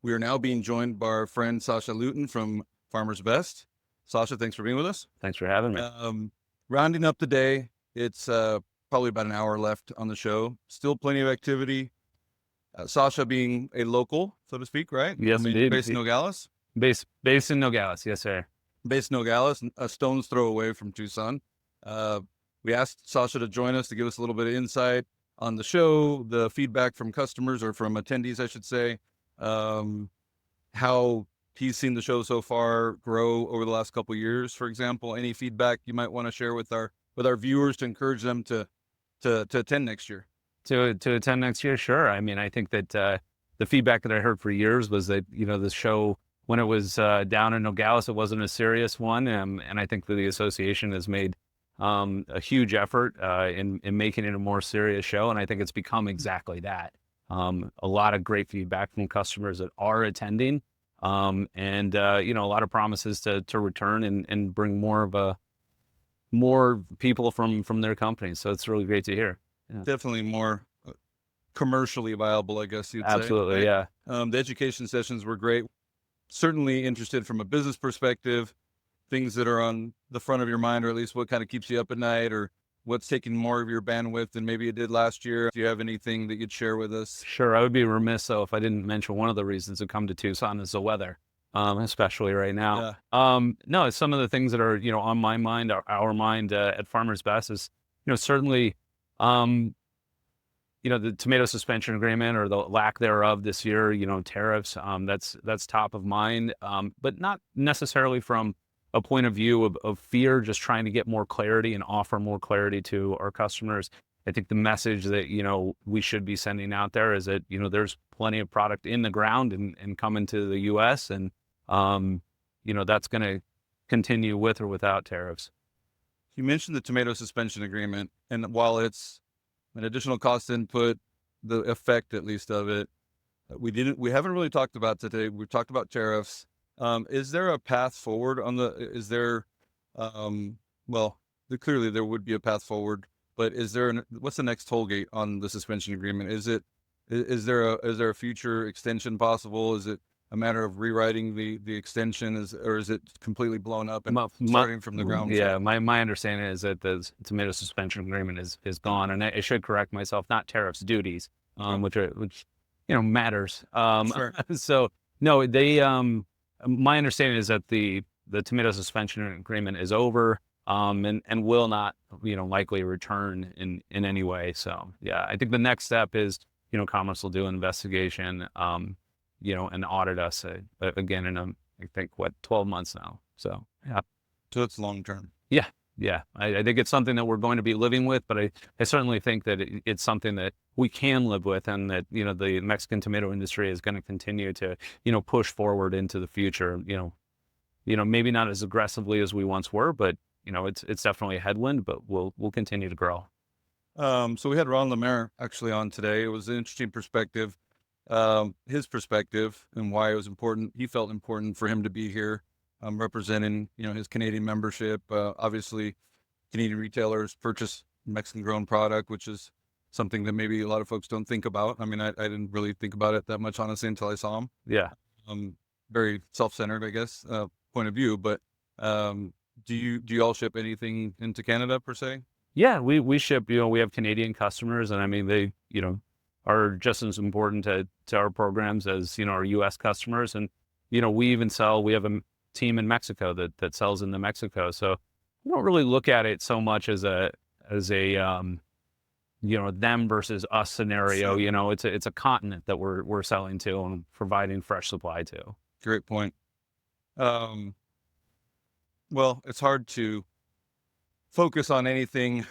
We are now being joined by our friend Sasha Luten from Farmer's Best. Sasha, thanks for being with us. Thanks for having me. Um, Rounding up the day, it's probably about an hour left on the show. Still plenty of activity. Sasha being a local, so to speak, right? I Yes, mean, you're indeed. based in Nogales. Based in Nogales. Yes, sir. Based in Nogales, a stone's throw away from Tucson. Uh, we asked Sasha to join us to give us a little bit of insight on the show, the feedback from customers or from attendees, I should say. Um, how he's seen the show so far grow over the last couple of years, for example. Any feedback you might want to share with our viewers to encourage them to attend next year? To attend next year, sure. I mean, I think that the feedback that I heard for years was that the show when it was down in Nogales, it wasn't a serious one, and I think that the association has made a huge effort in making it a more serious show, and I think it's become exactly that. A lot of great feedback from customers that are attending, and a lot of promises to return and bring more people from their companies. So it's really great to hear. Yeah. Definitely more commercially viable, I guess you'd say, Absolutely, right? yeah. The education sessions were great. Certainly interested from a business perspective, things that are on the front of your mind, or at least what kind of keeps you up at night, or what's taking more of your bandwidth than maybe it did last year. Do you have anything that you'd share with us? Sure, I would be remiss though if I didn't mention one of the reasons to come to Tucson is the weather, especially right now. Yeah. No, it's some of the things that are on my mind, our mind at Farmer's Best is certainly um, the tomato suspension agreement or the lack thereof this year, tariffs, that's top of mind, but not necessarily from a point of view of fear, just trying to get more clarity and offer more clarity to our customers. I think the message that, we should be sending out there is that, there's plenty of product in the ground and coming to the US and, that's going to continue with or without tariffs. You mentioned the tomato suspension agreement, and while it's an additional cost input, the effect at least of it, we haven't really talked about today. We've talked about tariffs. Is there a path forward on is there, well, clearly there would be a path forward, but what's the next toll gate on the suspension agreement? Is there a future extension possible? Is it a matter of rewriting the extension, or is it completely blown up and starting from the ground Yeah, floor? my understanding is that the tomato suspension agreement is gone, and I should correct myself, not tariffs, duties, Okay. which matters. Sure. So no, they my understanding is that the tomato suspension agreement is over, and will not likely return in any way. So yeah, I think the next step is Commerce will do an investigation, and audit us again in I think 12 months now. So yeah. So it's long term. Yeah, yeah. I think it's something that we're going to be living with, but I certainly think that it's something that we can live with, and that the Mexican tomato industry is going to continue to push forward into the future. Maybe not as aggressively as we once were, but it's definitely a headwind, but we'll continue to grow. So we had Ron Lemaire actually on today. It was an interesting perspective, his perspective and why it was important. He felt important for him to be here, representing, his Canadian membership. Obviously, Canadian retailers purchase Mexican grown product, which is something that maybe a lot of folks don't think about. I mean, I didn't really think about it that much, honestly, until I saw him. Yeah. Very self-centered, I guess, point of view. But do you all ship anything into Canada per se? Yeah, we ship, we have Canadian customers, and I mean, they, are just as important to our programs as, our US customers. And, we have a team in Mexico that sells into Mexico. So we don't really look at it so much as a them versus us scenario. Sure. It's a continent that we're selling to and providing fresh supply to. Great point. Um, well, it's hard to focus on anything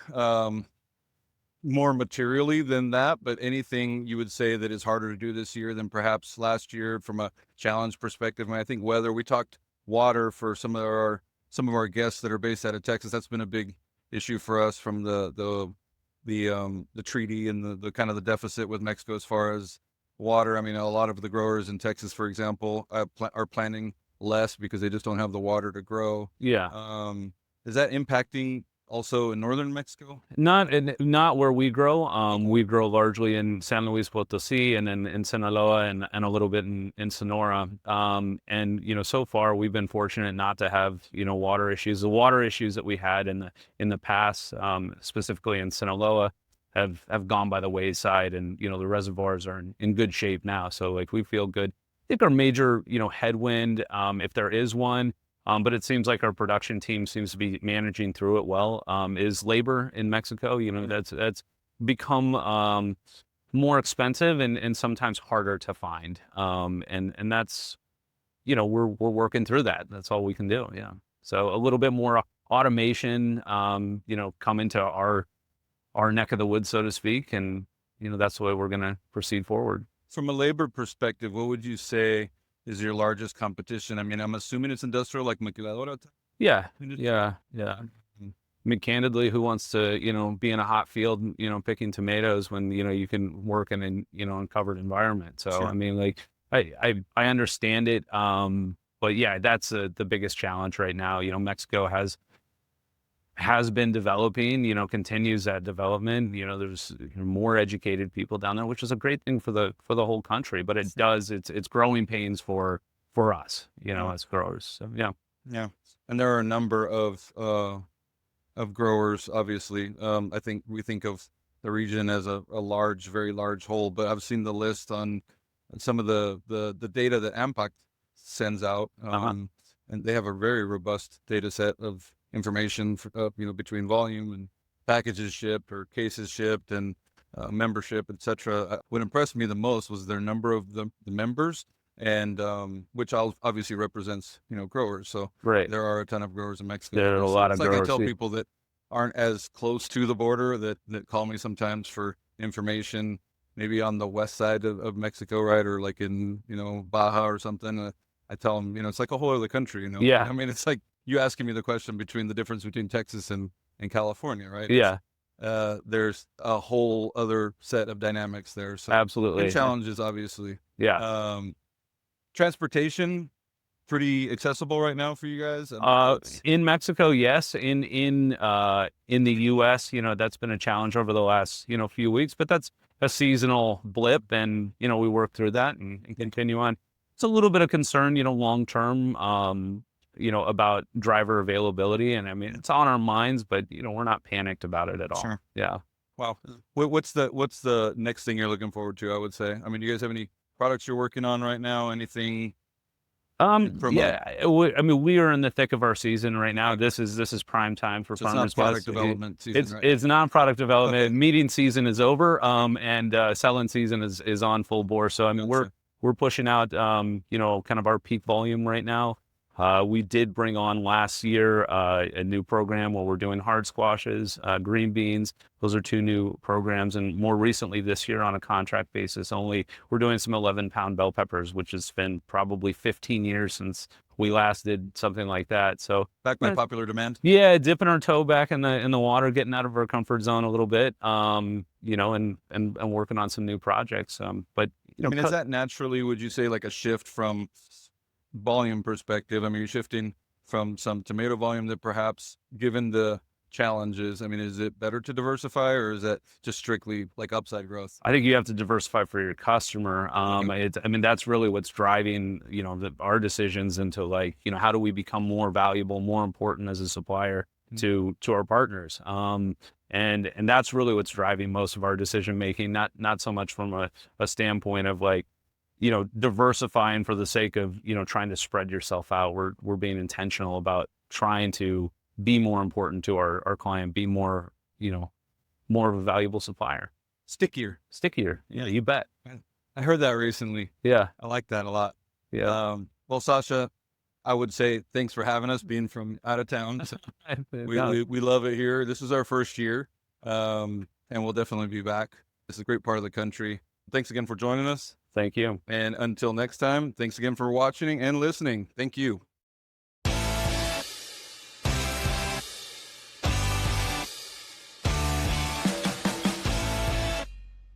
more materially than that, but anything you would say that is harder to do this year than perhaps last year from a challenge perspective. I mean, I think weather. We talked water for some of our guests that are based out of Texas. That's been a big issue for us from the treaty and the kind of the deficit with Mexico as far as water. I mean, a lot of the growers in Texas, for example, are planting less because they just don't have the water to grow. Yeah. Is that impacting also in northern Mexico? Not where we grow. We grow largely in San Luis Potosí and then in Sinaloa and a little bit in Sonora. And so far we've been fortunate not to have water issues. The water issues that we had in the past, specifically in Sinaloa, have gone by the wayside, and the reservoirs are in good shape now. So like we feel good. I think our major headwind, if there is one, but it seems like our production team seems to be managing through it well, is labor in Mexico. That's become more expensive and sometimes harder to find. And that's, we're working through that. That's all we can do. Yeah. So a little bit more automation, come into our neck of the woods, so to speak. And, that's the way we're going to proceed forward. From a labor perspective, what would you say is your largest competition? I mean, I'm assuming it's industrial, like maquiladora. Yeah. Industry? Yeah. I mean, candidly, who wants to, be in a hot field, picking tomatoes when, you can work in an, uncovered environment. So, Sure. I mean, like, I understand it. But yeah, that's the biggest challenge right now. Mexico has been developing, continues that development. There's more educated people down there, which is a great thing for the whole country, but it's growing pains for us, as growers. So, yeah. Yeah. And there are a number of growers, obviously. I think we think of the region as a large, very large whole, but I've seen the list on some of the data that AMPAC sends out. And they have a very robust data set of information for, between volume and packages shipped or cases shipped and membership, etc. What impressed me the most was their number of the members, and which obviously represents growers. So Right. there are a ton of growers in Mexico. There are a lot of it's like I growers. tell people that aren't as close to the border that call me sometimes for information, maybe on the west side of Mexico, right, or like in Baja or something. I tell them, it's like a whole other country. Yeah. I mean, it's like you asking me the question between the difference between Texas and California, right? Yeah. There's a whole other set of dynamics there. So Absolutely. and challenges, obviously. Yeah. Transportation, pretty accessible right now for you guys. In Mexico, yes. In the U.S., that's been a challenge over the last few weeks, but that's a seasonal blip, and we work through that and continue on. It's a little bit of concern, long term, about driver availability, and I mean it's on our minds, but we're not panicked about it at all. Sure. Yeah. Wow. What's the next thing you're looking forward to? I would say. I mean, do you guys have any products you're working on right now? Anything? Yeah, I mean, we are in the thick of our season right now. This is prime time for So it's Farmers not product Best. development season, right? It's not product development. Okay. Meeting season is over, and selling season is on full bore. So I mean, Gotcha. we're pushing out, kind of our peak volume right now. We did bring on last year a new program where we're doing hard squashes, green beans. Those are two new programs. And more recently this year on a contract basis only, we're doing some 11-pound bell peppers, which has been probably 15 years since we last did something like that. So back by popular demand. Yeah, dipping our toe back in the water, getting out of our comfort zone a little bit, and working on some new projects. But I mean, is that naturally, would you say, like a shift from volume perspective? I mean, you're shifting from some tomato volume that perhaps, given the challenges, I mean, is it better to diversify, or is that just strictly like upside growth? I think you have to diversify for your customer. I mean, that's really what's driving, our decisions into like, how do we become more valuable, more important as a supplier to our partners. And that's really what's driving most of our decision making, not so much from a standpoint of like, diversifying for the sake of, trying to spread yourself out. We're being intentional about trying to be more important to our client, be more, more of a valuable supplier. Stickier. Yeah, you bet. I heard that recently. Yeah. I like that a lot. Yeah. Well, Sasha, I would say thanks for having us, being from out of town. So we love it here. This is our first year, and we'll definitely be back. This is a great part of the country. Thanks again for joining us. Thank you. And until next time, thanks again for watching and listening. Thank you.